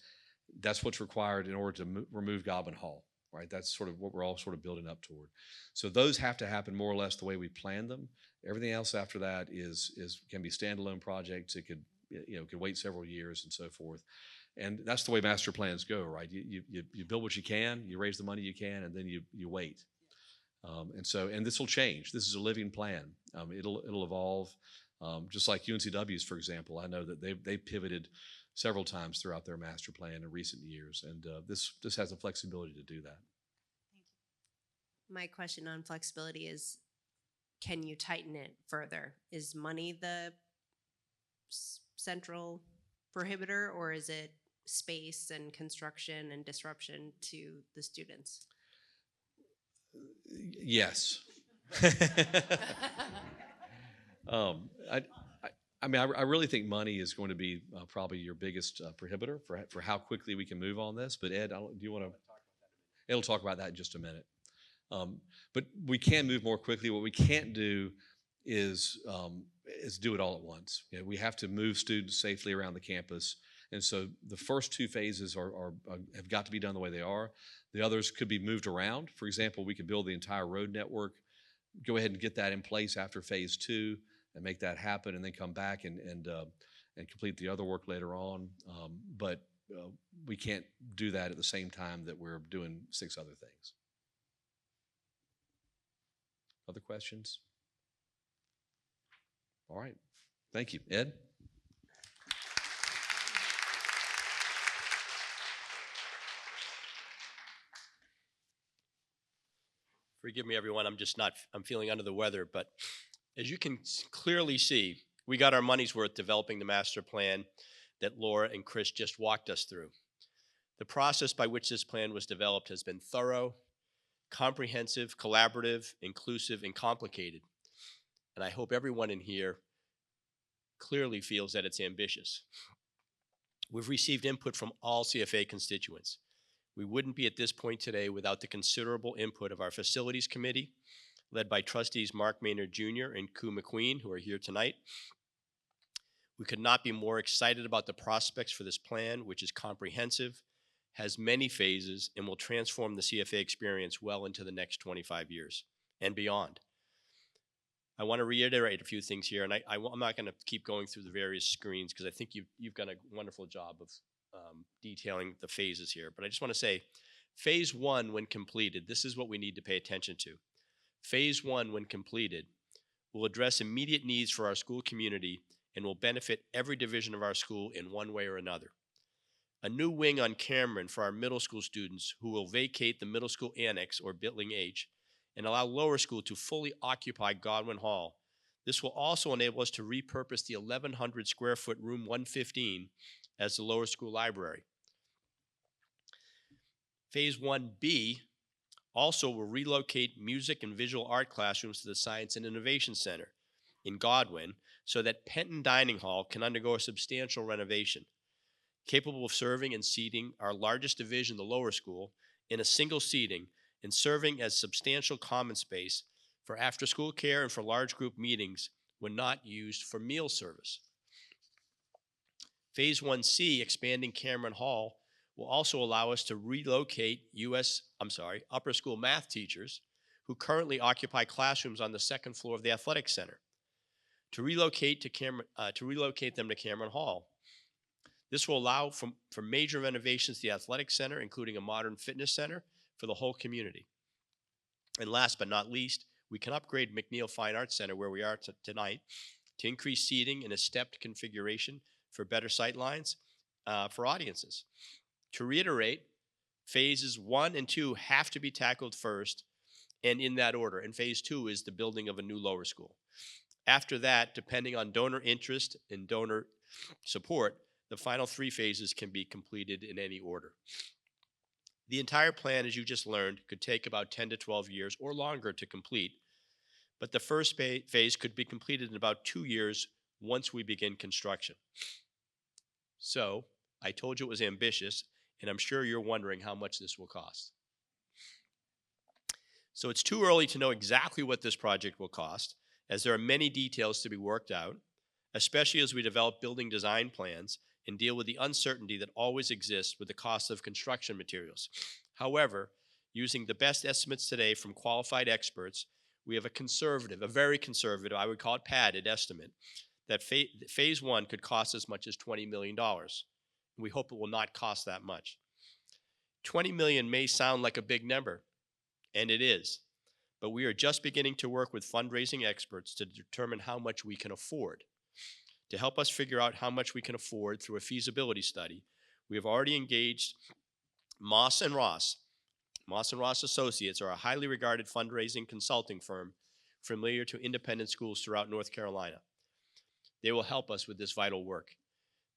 that's what's required in order to remove Goblin Hall, right? That's sort of what we're all sort of building up toward. So those have to happen more or less the way we planned them. Everything else after that can be standalone projects. It could wait several years and so forth. And that's the way master plans go, right? You build what you can, you raise the money you can, and then you wait. And this will change. This is a living plan. It'll evolve. Just like UNCW's, for example, I know that they've pivoted several times throughout their master plan in recent years, and this has the flexibility to do that. Thank you. My question on flexibility is, can you tighten it further? Is money the central prohibitor, or is it space and construction and disruption to the students? Yes. I mean, I really think money is going to be probably your biggest prohibitor for how quickly we can move on this. But Ed, do you want to? It'll talk about that in just a minute. But we can move more quickly. What we can't do is do it all at once. We have to move students safely around the campus, and so the first 2 phases have got to be done the way they are. The others could be moved around. For example, we could build the entire road network, go ahead and get that in place after phase 2, and make that happen, and then come back and complete the other work later on. But we can't do that at the same time that we're doing 6 other things. Other questions? All right. Thank you. Ed? Forgive me, everyone. I'm feeling under the weather. But as you can clearly see, we got our money's worth developing the master plan that Laura and Chris just walked us through. The process by which this plan was developed has been thorough, comprehensive, collaborative, inclusive, and complicated. And I hope everyone in here clearly feels that it's ambitious. We've received input from all CFA constituents. We wouldn't be at this point today without the considerable input of our facilities committee, led by trustees Mark Maynard Jr. and Koo McQueen, who are here tonight. We could not be more excited about the prospects for this plan, which is comprehensive, has many phases, and will transform the CFA experience well into the next 25 years and beyond. I want to reiterate a few things here, and I'm not going to keep going through the various screens because I think you've done a wonderful job of detailing the phases here. But I just want to say, phase one, when completed, this is what we need to pay attention to. Phase one, when completed, will address immediate needs for our school community and will benefit every division of our school in one way or another. A new wing on Cameron for our middle school students who will vacate the middle school annex, or Building H, and allow lower school to fully occupy Godwin Hall. This will also enable us to repurpose the 1,100 square foot room 115 as the lower school library. Phase 1B also will relocate music and visual art classrooms to the Science and Innovation Center in Godwin so that Penton Dining Hall can undergo a substantial renovation, capable of serving and seating our largest division, the lower school, in a single seating and serving as substantial common space for after-school care and for large group meetings when not used for meal service. Phase 1C, expanding Cameron Hall, will also allow us to relocate upper school math teachers who currently occupy classrooms on the second floor of the athletic center, to relocate them to Cameron Hall. This will allow for major renovations to the athletic center, including a modern fitness center for the whole community. And last but not least, we can upgrade McNeil Fine Arts Center, where we are tonight, to increase seating in a stepped configuration for better sight lines for audiences. To reiterate, phases 1 and 2 have to be tackled first and in that order. And phase 2 is the building of a new lower school. After that, depending on donor interest and donor support, the final 3 phases can be completed in any order. The entire plan, as you just learned, could take about 10 to 12 years or longer to complete, but the first phase could be completed in about 2 years once we begin construction. So, I told you it was ambitious, and I'm sure you're wondering how much this will cost. So it's too early to know exactly what this project will cost, as there are many details to be worked out, especially as we develop building design plans and deal with the uncertainty that always exists with the cost of construction materials. However, using the best estimates today from qualified experts, we have a very conservative, I would call it padded estimate, that phase 1 could cost as much as $20 million. We hope it will not cost that much. $20 million may sound like a big number, and it is, but we are just beginning to work with fundraising experts to determine how much we can afford. To help us figure out how much we can afford through a feasibility study, we have already engaged Moss & Ross. Moss & Ross Associates are a highly regarded fundraising consulting firm familiar to independent schools throughout North Carolina. They will help us with this vital work.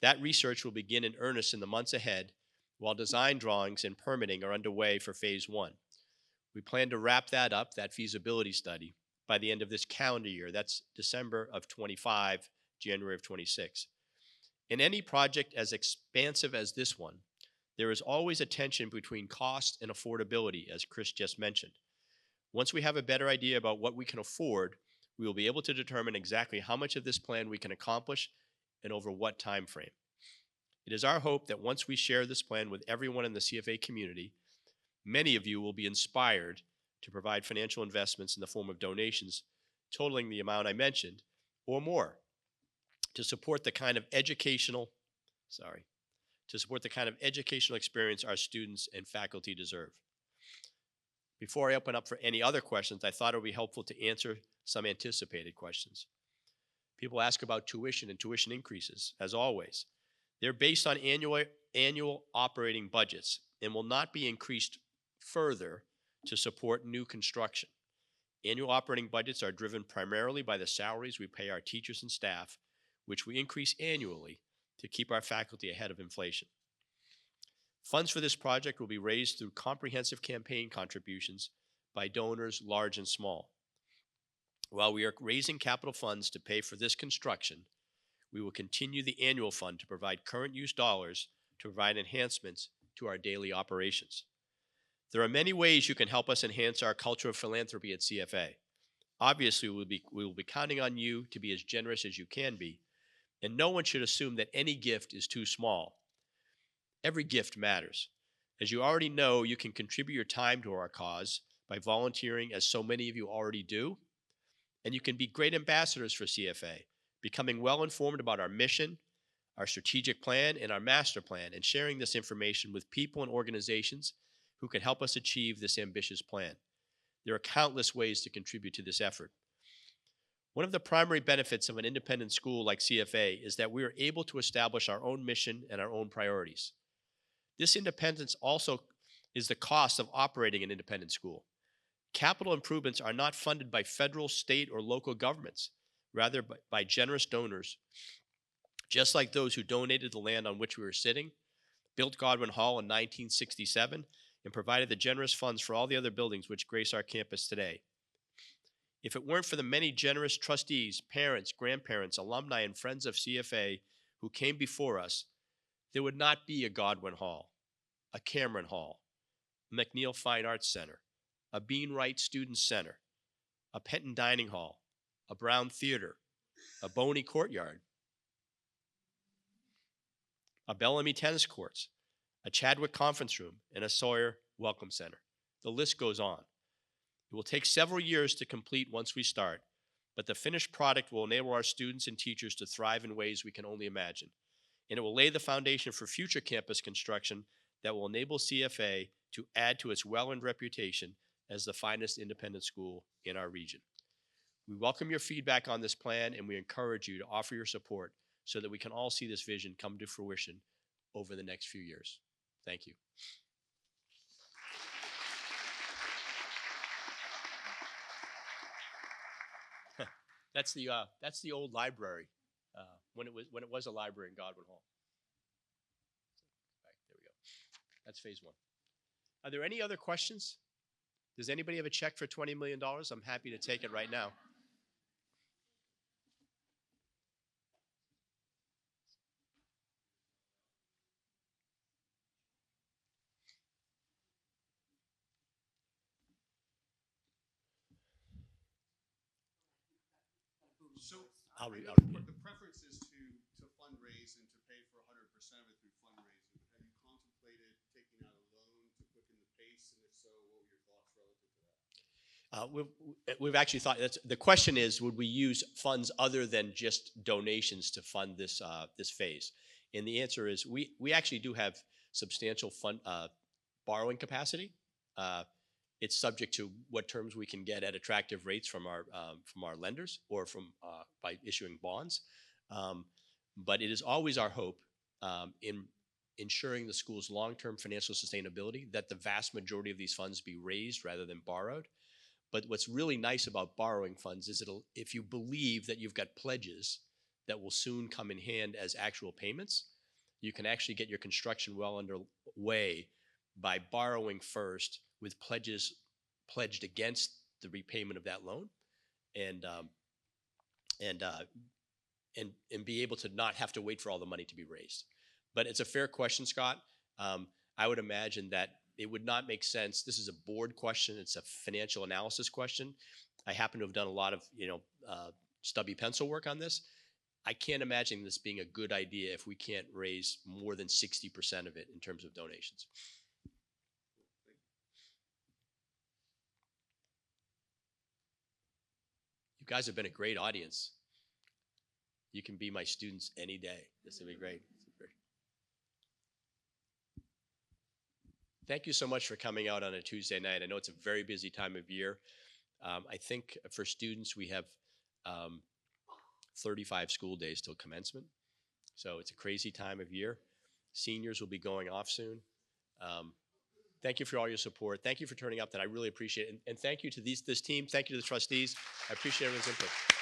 That research will begin in earnest in the months ahead, while design drawings and permitting are underway for phase 1. We plan to wrap that up, that feasibility study, by the end of this calendar year. That's December of 25, January of 26. In any project as expansive as this one, there is always a tension between cost and affordability, as Chris just mentioned. Once we have a better idea about what we can afford, we will be able to determine exactly how much of this plan we can accomplish and over what time frame. It is our hope that once we share this plan with everyone in the CFA community, many of you will be inspired to provide financial investments in the form of donations totaling the amount I mentioned or more to support the kind of educational experience our students and faculty deserve. Before I open up for any other questions, I thought it would be helpful to answer some anticipated questions. People ask about tuition and tuition increases, as always. They're based on annual operating budgets and will not be increased further to support new construction. Annual operating budgets are driven primarily by the salaries we pay our teachers and staff, which we increase annually to keep our faculty ahead of inflation. Funds for this project will be raised through comprehensive campaign contributions by donors large and small. While we are raising capital funds to pay for this construction, we will continue the annual fund to provide current use dollars to provide enhancements to our daily operations. There are many ways you can help us enhance our culture of philanthropy at CFA. Obviously, we will be counting on you to be as generous as you can be, and no one should assume that any gift is too small. Every gift matters. As you already know, you can contribute your time to our cause by volunteering, as so many of you already do, and you can be great ambassadors for CFA, becoming well informed about our mission, our strategic plan, and our master plan, and sharing this information with people and organizations who can help us achieve this ambitious plan. There are countless ways to contribute to this effort. One of the primary benefits of an independent school like CFA is that we are able to establish our own mission and our own priorities. This independence also is the cost of operating an independent school. Capital improvements are not funded by federal, state, or local governments, rather by generous donors, just like those who donated the land on which we were sitting, built Godwin Hall in 1967, and provided the generous funds for all the other buildings which grace our campus today. If it weren't for the many generous trustees, parents, grandparents, alumni, and friends of CFA who came before us, there would not be a Godwin Hall, a Cameron Hall, a McNeil Fine Arts Center, a Bean Wright Student Center, a Penton Dining Hall, a Brown Theater, a Boney Courtyard, a Bellamy Tennis Courts, a Chadwick Conference Room, and a Sawyer Welcome Center. The list goes on. It will take several years to complete once we start, but the finished product will enable our students and teachers to thrive in ways we can only imagine. And it will lay the foundation for future campus construction that will enable CFA to add to its well-earned reputation as the finest independent school in our region. We welcome your feedback on this plan, and we encourage you to offer your support so that we can all see this vision come to fruition over the next few years. Thank you. That's the old library when it was a library in Godwin Hall. Right, there we go. That's phase one. Are there any other questions? Does anybody have a check for $20 million? I'm happy to take it right now. So I'll I read- know I'll read it. the preference is to fundraise and to pay for 100% of it through fundraising. Have you contemplated taking out a loan to quicken the pace? And if so, what were your thoughts relative to that? We've actually thought the question is, would we use funds other than just donations to fund this this phase? And the answer is we actually do have substantial borrowing capacity. It's subject to what terms we can get at attractive rates from our lenders or by issuing bonds. But it is always our hope in ensuring the school's long-term financial sustainability that the vast majority of these funds be raised rather than borrowed. But what's really nice about borrowing funds is if you believe that you've got pledges that will soon come in hand as actual payments, you can actually get your construction well underway by borrowing first with pledges pledged against the repayment of that loan, and be able to not have to wait for all the money to be raised. But it's a fair question, Scott. I would imagine that it would not make sense. This is a board question. It's a financial analysis question. I happen to have done a lot of stubby pencil work on this. I can't imagine this being a good idea if we can't raise more than 60% of it in terms of donations. You guys have been a great audience. You can be my students any day. This will be great. Thank you so much for coming out on a Tuesday night. I know it's a very busy time of year. I think for students, we have 35 school days till commencement. So it's a crazy time of year. Seniors will be going off soon. Thank you for all your support. Thank you for turning up. That I really appreciate it. And thank you to this team. Thank you to the trustees. I appreciate everyone's input.